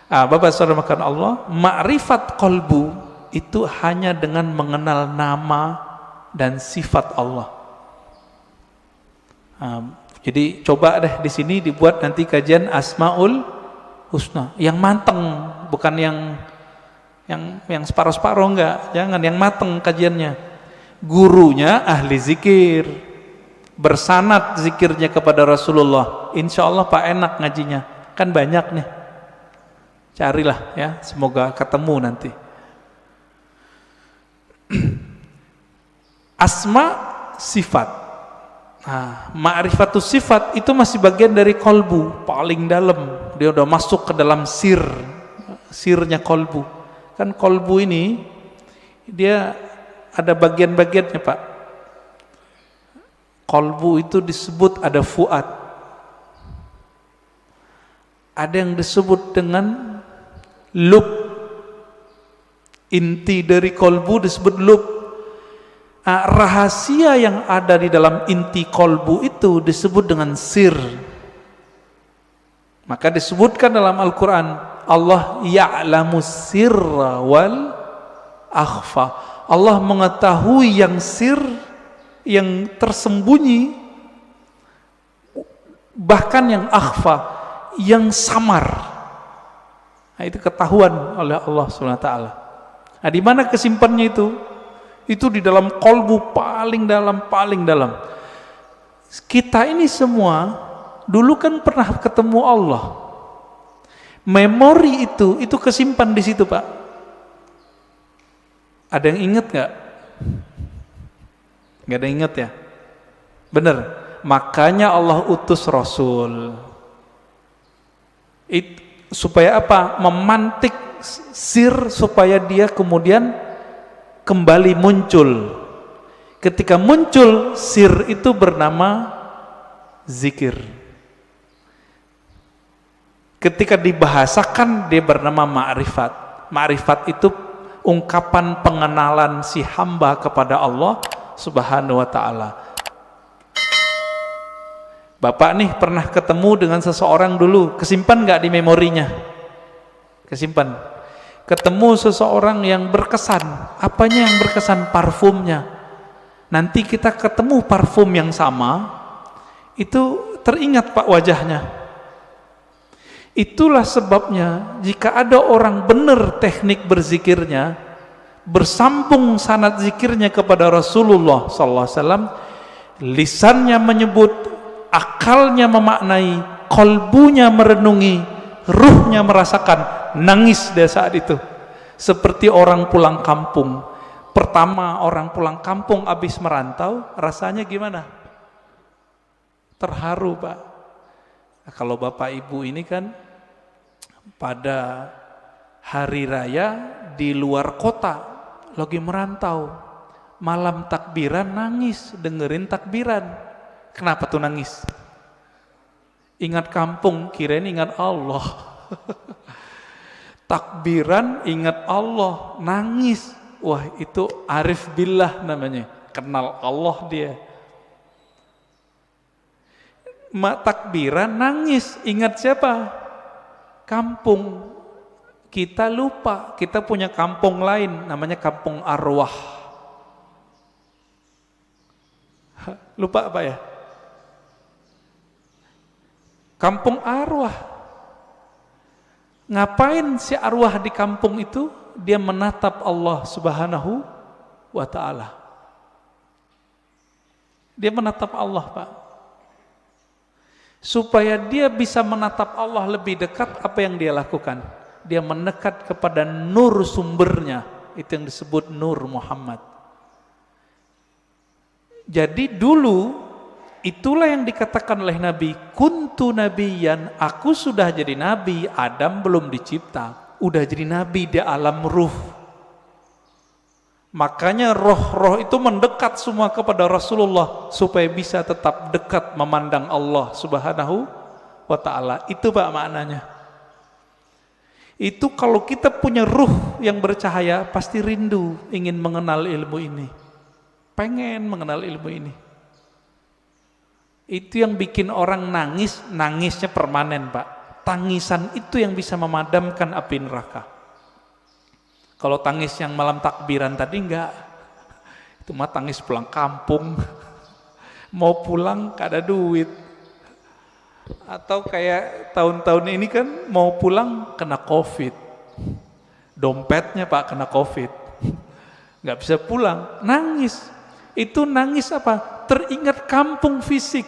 Bapak saudara makan Allah, ma'rifat qalbu itu hanya dengan mengenal nama dan sifat Allah. Jadi coba deh di sini dibuat nanti kajian Asmaul Husna yang mateng, bukan yang separuh-separuh, enggak, jangan, yang mateng kajiannya. Gurunya ahli zikir, bersanad zikirnya kepada Rasulullah. Insya Allah Pak enak ngajinya, kan banyak nih. Carilah ya, semoga ketemu nanti. Asma sifat. Ma'rifatus sifat itu masih bagian dari kolbu, paling dalam. Dia udah masuk ke dalam sirnya kolbu. Kan kolbu ini dia ada bagian-bagiannya, Pak. Kolbu itu disebut ada fuad. Ada yang disebut dengan lub. Inti dari kolbu disebut lub. Rahasia yang ada di dalam inti kolbu itu disebut dengan sir. Maka disebutkan dalam Al-Quran, Allah ya'lamu sirra wal akhfa. Allah mengetahui yang sir, yang tersembunyi, bahkan yang akhfa, yang samar. Nah, itu ketahuan oleh Allah SWT. Nah, di mana kesimpannya itu? Itu di dalam kolbu paling dalam, paling dalam. Kita ini semua dulu kan pernah ketemu Allah. Memori itu kesimpan di situ, Pak. Ada yang ingat nggak? Nggak ada yang ingat ya? Bener. Makanya Allah utus Rasul. Supaya apa? Memantik sir supaya dia kemudian kembali muncul. Ketika muncul sir itu bernama zikir. Ketika dibahasakan dia bernama ma'rifat. Ma'rifat itu ungkapan pengenalan si hamba kepada Allah Subhanahu wa ta'ala. Bapak nih pernah ketemu dengan seseorang dulu, kesimpan nggak di memorinya? Kesimpan. Ketemu seseorang yang berkesan. Apanya yang berkesan? Parfumnya. Nanti kita ketemu parfum yang sama, itu teringat Pak wajahnya. Itulah sebabnya jika ada orang benar teknik berzikirnya, bersambung sanad zikirnya kepada Rasulullah SAW, lisannya menyebut, akalnya memaknai, kolbunya merenungi, ruhnya merasakan, nangis dia saat itu. Seperti orang pulang kampung. Pertama orang pulang kampung habis merantau, rasanya gimana? Terharu, Pak. Nah, kalau Bapak Ibu ini kan pada hari raya di luar kota, lagi merantau, malam takbiran nangis, dengerin takbiran. Kenapa tuh nangis? Ingat kampung, kirain ingat Allah. Takbiran ingat Allah, nangis. Wah, itu arif billah namanya, kenal Allah dia. Takbiran nangis, ingat siapa? Kampung. Kita lupa, kita punya kampung lain namanya kampung arwah. Lupa apa ya? Kampung arwah. Ngapain si arwah di kampung itu? Dia menatap Allah Subhanahu wa ta'ala. Dia menatap Allah, Pak. Supaya dia bisa menatap Allah lebih dekat, apa yang dia lakukan? Dia mendekat kepada nur sumbernya. Itu yang disebut nur Muhammad. Jadi dulu itulah yang dikatakan oleh Nabi, kuntu nabiyan, aku sudah jadi nabi, Adam belum dicipta, udah jadi nabi di alam ruh. Makanya roh-roh itu mendekat semua kepada Rasulullah supaya bisa tetap dekat memandang Allah Subhanahu wa ta'ala. Itu Pak maknanya. Itu kalau kita punya ruh yang bercahaya, pasti rindu ingin mengenal ilmu ini, pengen mengenal ilmu ini. Itu yang bikin orang nangis, nangisnya permanen Pak. tangisan itu yang bisa memadamkan api neraka. Kalau tangis yang malam takbiran tadi enggak, itu mah tangis pulang kampung, mau pulang gak ada duit. Atau kayak tahun-tahun ini kan mau pulang kena COVID, dompetnya Pak kena COVID, nggak bisa pulang, nangis. Itu nangis apa? Teringat kampung fisik.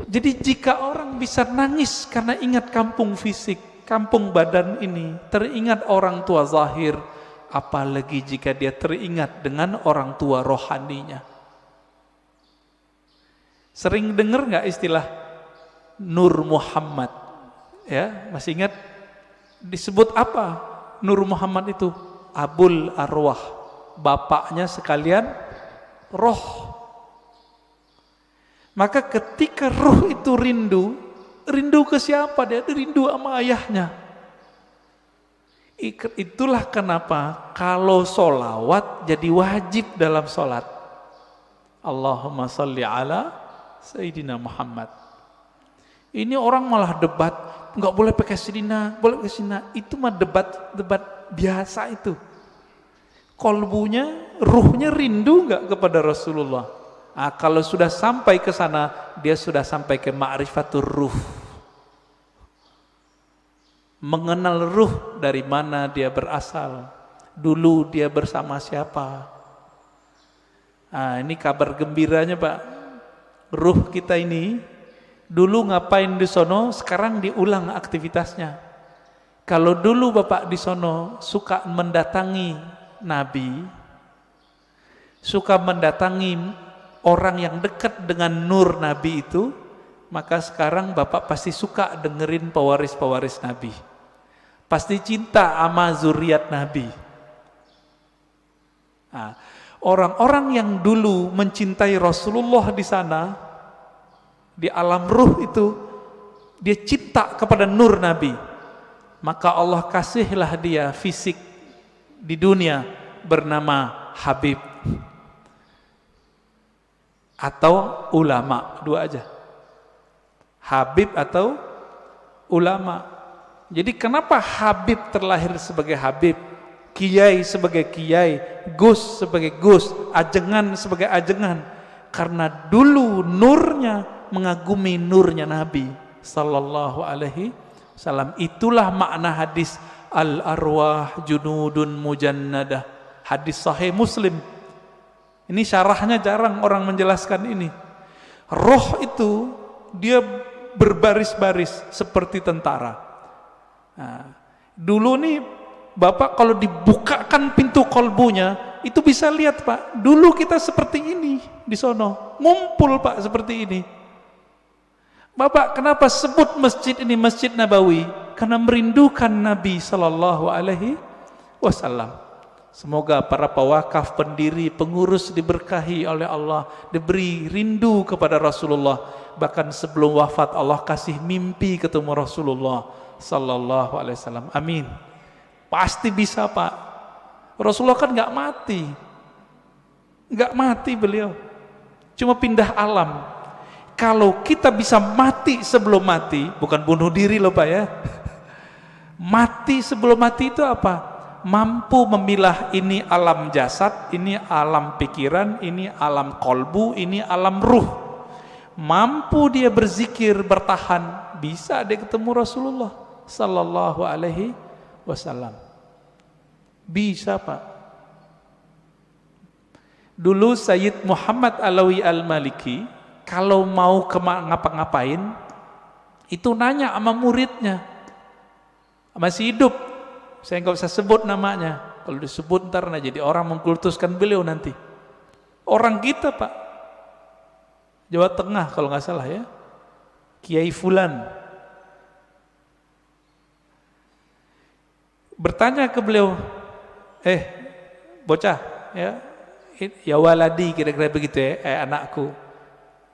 Jadi jika orang bisa nangis karena ingat kampung fisik, kampung badan ini, teringat orang tua zahir, apalagi jika dia teringat dengan orang tua rohaninya. Sering dengar nggak istilah Nur Muhammad? Ya, masih ingat disebut apa? Nur Muhammad itu Abul Arwah, bapaknya sekalian roh. Maka ketika roh itu rindu ke siapa? Dia rindu sama ayahnya. Itulah kenapa kalau solawat jadi wajib dalam solat. Allahumma salli ala Sayyidina Muhammad. Ini orang malah debat, nggak boleh pakai Sayyidina, boleh pakai Sayyidina. Itu mah debat biasa itu. Kolbunya, ruhnya rindu nggak kepada Rasulullah? Nah, kalau sudah sampai ke sana, dia sudah sampai ke ma'rifatur ruh. Mengenal ruh dari mana dia berasal. Dulu dia bersama siapa. Nah, ini kabar gembiranya Pak. Ruh kita ini dulu ngapain di sono, sekarang diulang aktivitasnya. Kalau dulu Bapak di sono suka mendatangi Nabi, suka mendatangi orang yang dekat dengan nur Nabi itu, maka sekarang Bapak pasti suka dengerin pewaris-pewaris Nabi. Pasti cinta sama zuriat Nabi. Nah, orang-orang yang dulu mencintai Rasulullah di sana, di alam ruh itu, dia cinta kepada nur Nabi. Maka Allah kasihlah dia fisik di dunia bernama Habib atau ulama, dua aja. Habib atau ulama. Jadi kenapa Habib terlahir sebagai Habib, Kiai sebagai Kiai, Gus sebagai Gus, Ajengan sebagai Ajengan? Karena dulu nurnya mengagumi nurnya Nabi sallallahu alaihi wasallam. Itulah makna hadis al-arwah junudun mujannadah, hadis sahih Muslim. Ini syarahnya jarang orang menjelaskan ini. Roh itu dia berbaris-baris seperti tentara. Nah, dulu nih Bapak kalau dibukakan pintu kolbunya, itu bisa lihat Pak, dulu kita seperti ini di sono, ngumpul Pak seperti ini. Bapak kenapa sebut masjid ini Masjid Nabawi? Karena merindukan Nabi sallallahu alaihi wasallam. Semoga para pewakaf, pendiri, pengurus diberkahi oleh Allah, diberi rindu kepada Rasulullah. Bahkan sebelum wafat Allah kasih mimpi ketemu Rasulullah sallallahu alaihi wasallam. Amin. Pasti bisa Pak. Rasulullah kan nggak mati beliau, cuma pindah alam. Kalau kita bisa mati sebelum mati, bukan bunuh diri loh Pak ya. Mati sebelum mati itu apa? Mampu memilah ini alam jasad, ini alam pikiran, ini alam kolbu, ini alam ruh. Mampu dia berzikir, bertahan, bisa dia ketemu Rasulullah sallallahu alaihi wasallam. Bisa Pak. Dulu Sayyid Muhammad Alawi Al-Maliki kalau mau ngapa-ngapain itu nanya sama muridnya, masih hidup, saya nggak usah sebut namanya, kalau disebut ntar jadi orang mengkultuskan beliau nanti. Orang kita Pak, Jawa Tengah kalau nggak salah ya, Kiai Fulan, bertanya ke beliau, bocah ya waladi, kira-kira begitu ya, anakku,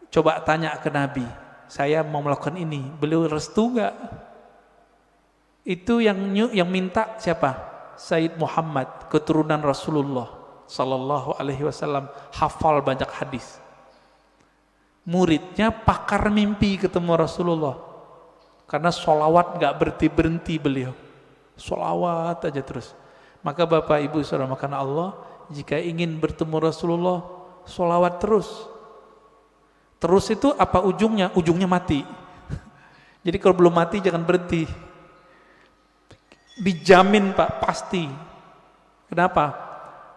coba tanya ke Nabi, saya mau melakukan ini, beliau restu nggak? Itu yang minta siapa? Sayyid Muhammad, keturunan Rasulullah sallallahu alaihi wasallam, hafal banyak hadis. Muridnya pakar mimpi ketemu Rasulullah. Karena sholawat gak berhenti-berhenti beliau. Sholawat aja terus. Maka Bapak Ibu saudara makan Allah, jika ingin bertemu Rasulullah, sholawat terus. Terus itu apa ujungnya? Ujungnya mati. Jadi kalau belum mati jangan berhenti. Dijamin Pak, pasti. Kenapa?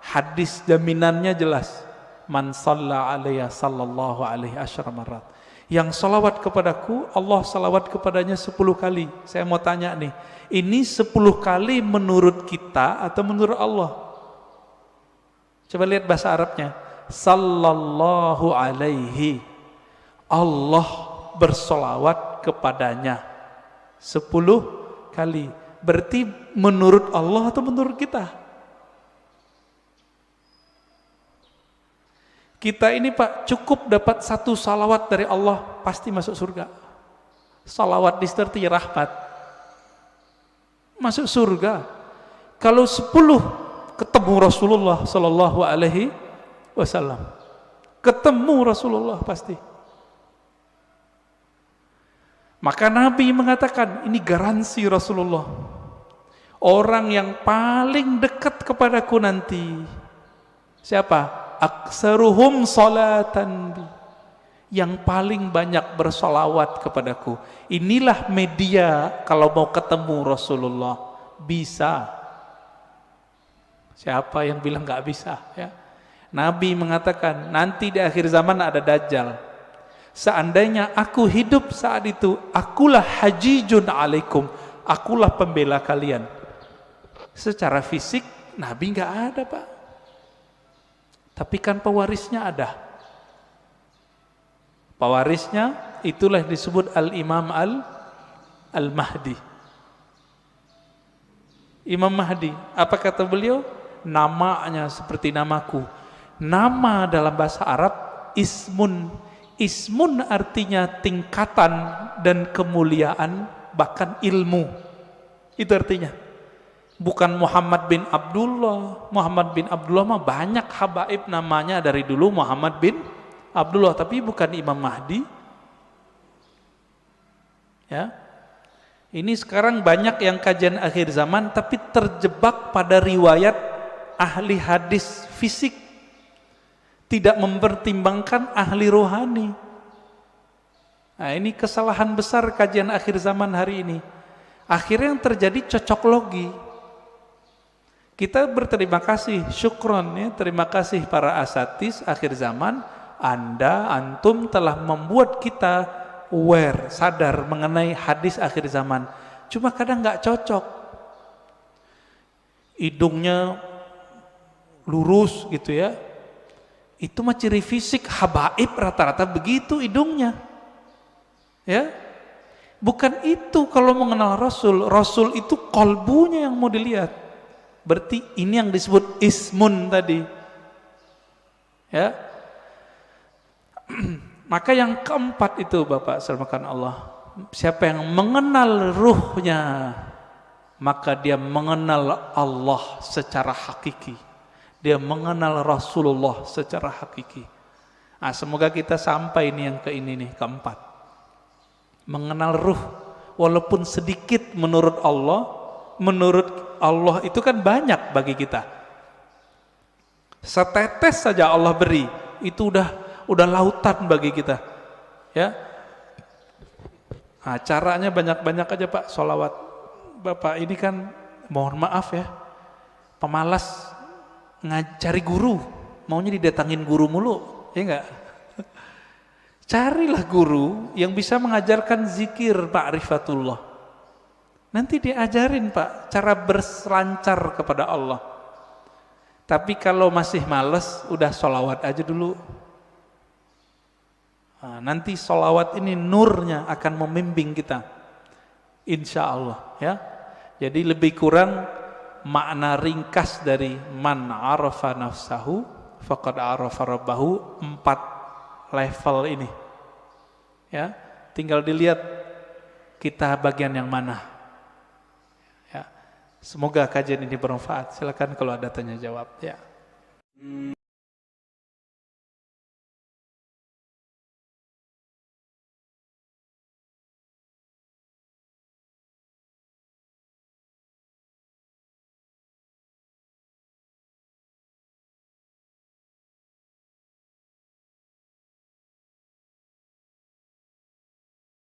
Hadis jaminannya jelas. Man shalla alaiya sallallahu alaihi asyara marat. Yang salawat kepadaku, Allah salawat kepadanya 10 kali. Saya mau tanya nih, ini 10 kali menurut kita atau menurut Allah? Coba lihat bahasa Arabnya. Sallallahu alaihi. Allah bersolawat kepadanya 10 kali. Berarti menurut Allah atau menurut kita? Kita ini Pak cukup dapat 1 salawat dari Allah pasti masuk surga. Salawat di situ artinya rahmat. Masuk surga. Kalau 10 ketemu Rasulullah sallallahu alaihi wasallam. Ketemu Rasulullah pasti. Maka Nabi mengatakan ini garansi Rasulullah. Orang yang paling dekat kepadaku nanti. Siapa? Aksaruhum salatan bi, yang paling banyak bersolawat kepadaku. Inilah media kalau mau ketemu Rasulullah. Bisa. Siapa yang bilang gak bisa ya? Nabi mengatakan nanti di akhir zaman ada Dajjal. Seandainya aku hidup saat itu, akulah hajijun alaikum, akulah pembela kalian. Secara fisik Nabi gak ada Pak, tapi kan pewarisnya ada. Pewarisnya itulah disebut Al-Imam Al-Mahdi. Imam Mahdi, apa kata beliau? Namanya seperti namaku. Nama dalam bahasa Arab ismun. Ismun artinya tingkatan dan kemuliaan, bahkan ilmu. Itu artinya. Bukan Muhammad bin Abdullah. Muhammad bin Abdullah mah banyak habaib namanya dari dulu Muhammad bin Abdullah, tapi bukan Imam Mahdi. Ya. Ini sekarang banyak yang kajian akhir zaman tapi terjebak pada riwayat ahli hadis fisik. Tidak mempertimbangkan ahli rohani. Nah, ini kesalahan besar kajian akhir zaman hari ini. Akhirnya yang terjadi cocok logi. Kita berterima kasih, syukron ya, terima kasih para asatis akhir zaman, antum telah membuat kita aware, sadar mengenai hadis akhir zaman. Cuma kadang nggak cocok. Hidungnya lurus gitu ya. Itu mah ciri fisik habaib rata-rata begitu hidungnya. Ya. Bukan itu kalau mengenal Rasul. Rasul itu kolbunya yang mau dilihat. Berarti ini yang disebut ismun tadi. Ya. Maka yang keempat itu Bapak selamatkan Allah. Siapa yang mengenal ruhnya, maka dia mengenal Allah secara hakiki. Dia mengenal Rasulullah secara hakiki. Nah, semoga kita sampai ini nih keempat. Mengenal ruh walaupun sedikit menurut Allah itu kan banyak bagi kita. Setetes saja Allah beri, itu udah lautan bagi kita. Ya. Nah, caranya banyak-banyak aja Pak sholawat. Bapak ini kan mohon maaf ya, pemalas ngajari guru, maunya didatangin guru mulu, ya enggak? Carilah guru yang bisa mengajarkan zikir ma'rifatullah. Nanti diajarin Pak cara berselancar kepada Allah. Tapi kalau masih males, udah sholawat aja dulu. Nah, nanti sholawat ini nurnya akan membimbing kita, insya Allah ya. Jadi lebih kurang makna ringkas dari man arafa nafsahu faqad arafa rabbahu, 4 level ini ya. Tinggal dilihat kita bagian yang mana. Semoga kajian ini bermanfaat. Silakan kalau ada tanya jawab ya.